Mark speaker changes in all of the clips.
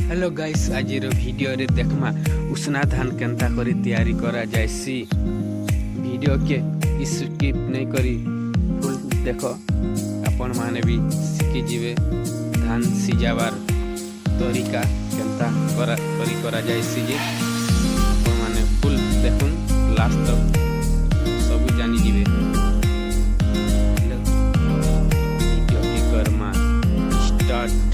Speaker 1: Hello guys, आज video रे देखमा उसना धान केंता करी तैयारी करा जायसी। वीडियो के स्किप नहीं करी फुल देखो, आपण माने भी सीखी जीवे धान सिजाबार तरीका केंता करा जायसी जे आपण माने फुल देखुन लास्ट तक सब जानी जीवे। वीडियो के करमा स्टार्ट।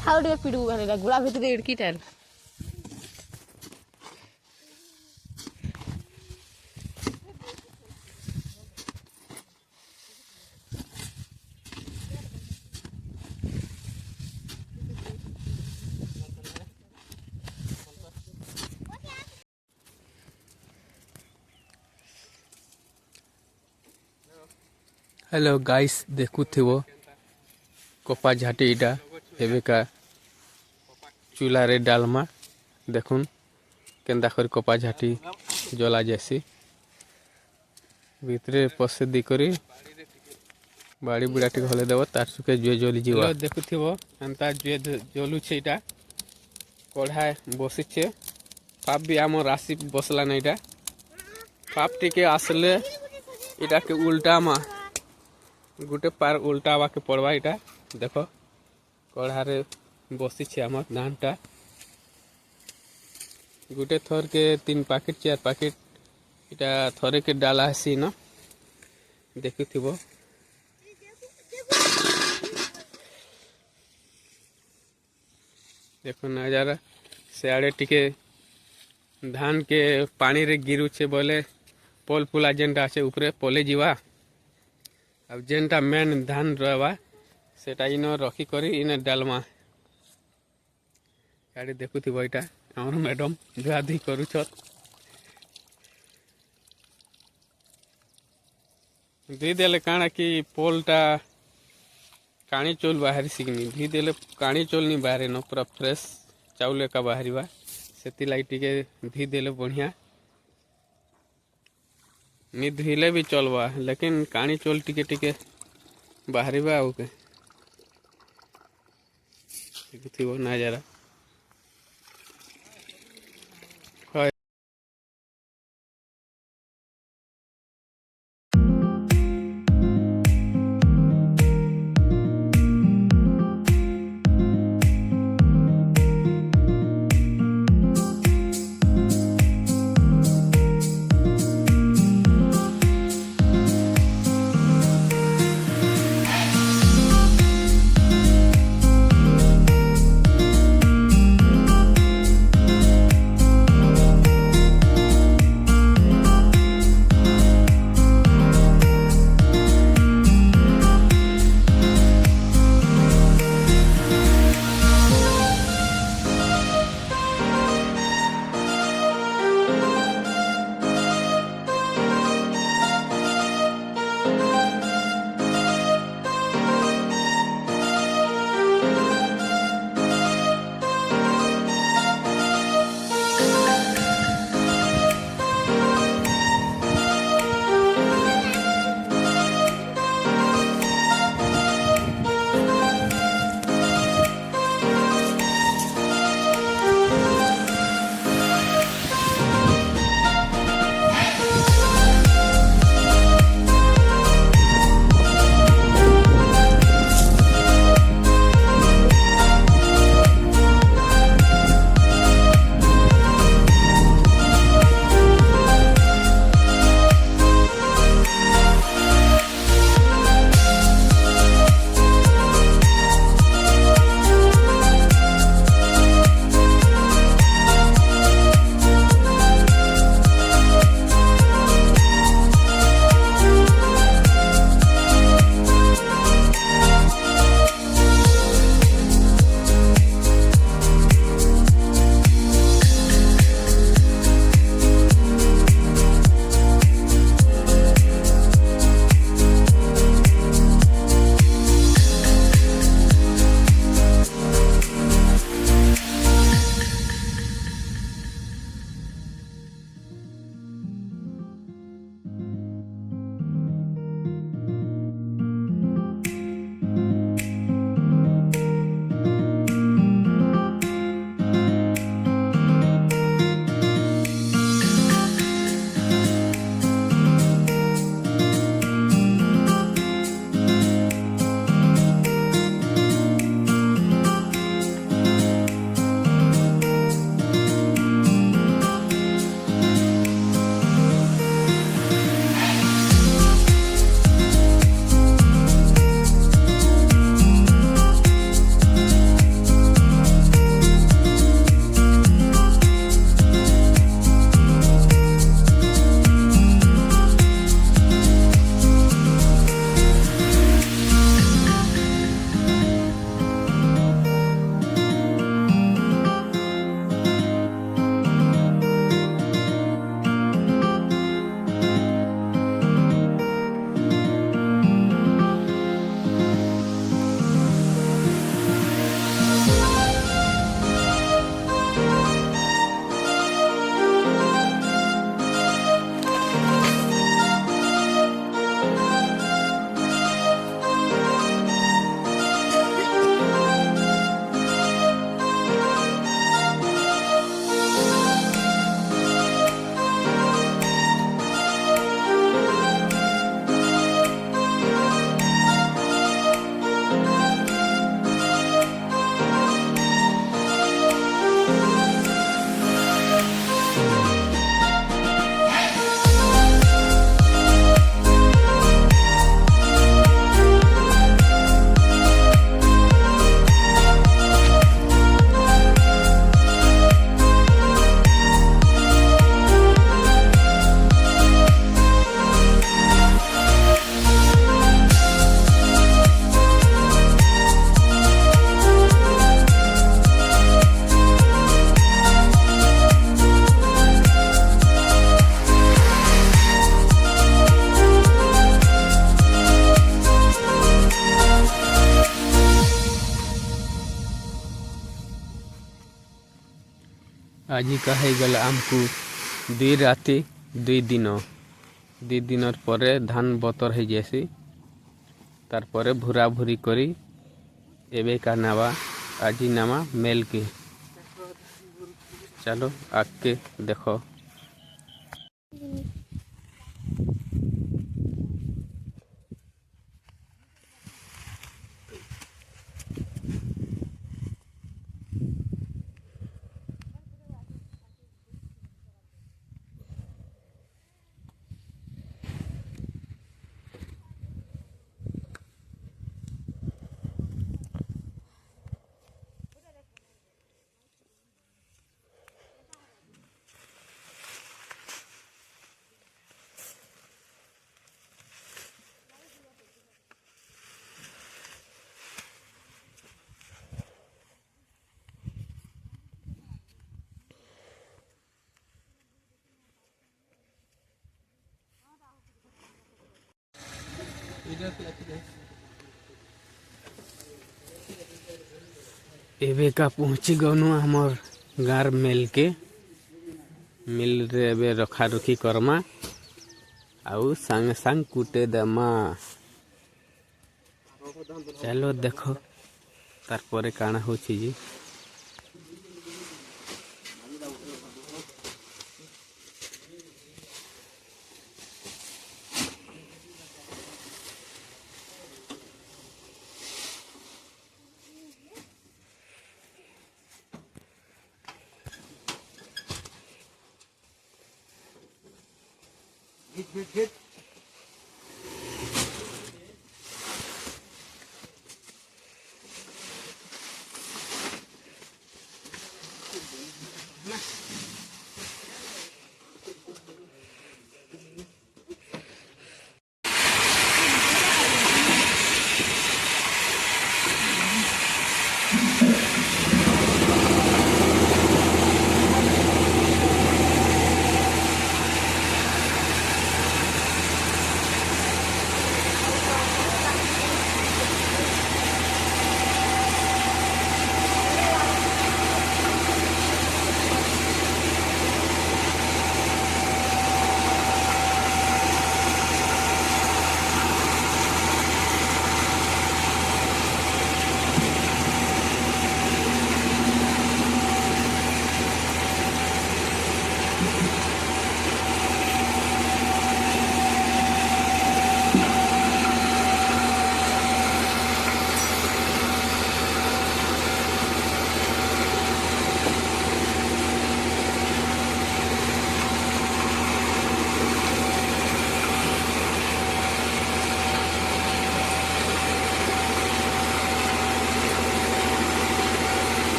Speaker 2: ठाड़ टे पिड़ू गुड़ा भीतर इड़कीटार
Speaker 1: हेलो गाइस देखुथिबो कपा झाटी इटा एबेका चूल्हा रे डालमा देखुन केंदा कर कपा झाटी जला जैसी भितरे पसे दी करी बाड़ी बुड़ा टिक हले देव तार सुके जुए जली जीवा देखुथिबो एंता जुए जलु छे इटा कढ़ा बसिछे पाप भी आम राशि बसला ना इटा पाप टिके आसले इटा के उल्टा मा गुटे पार उल्टा आवा के पड़वा इटा देखो कढ़ारे बसी छे आम धानटा गुटे थर के 3 पैकेट 4 पैकेट इटा थरे के डाला है न देखुथिबो देखो नजारा सियाड़े टिके धान के पानी रे गिरु छे बोले पोल पुला जेनटा আছে উপরে পলে जीवा अब जेनटा मेन धान रहवा सेटा इन रखी करी इन डालमा गाड़ी देखुथिबो इटा हमर मैडम धुआधी करूछत दी देले काना कि पोलटा काणी चोल बाहरी सिगनी धी देले काणी चोल नहीं बाहरे न पूरा फ्रेश चाउल का बाहरीवा सेति लाइट टिके धी देले बढ़िया नी धुले भी चलवा लेकिन काणी चोल टिके टिके बाहरीवा आउ के देखुथिबो नजारा आजिका हो गला आमको 2 राति 2 दिन पर धान बतर हो जैसी तार परे भूरा भूरी करी एबे का नावा आज नामा मेल के चलो आके देखो। एबे का पहुँची गनु हमर गार मिल के मिल रे एबे रखा रुखी करमा आउ संग संग कुटे दमा। चलो देखो तार परे काना होची जी।
Speaker 3: Hit.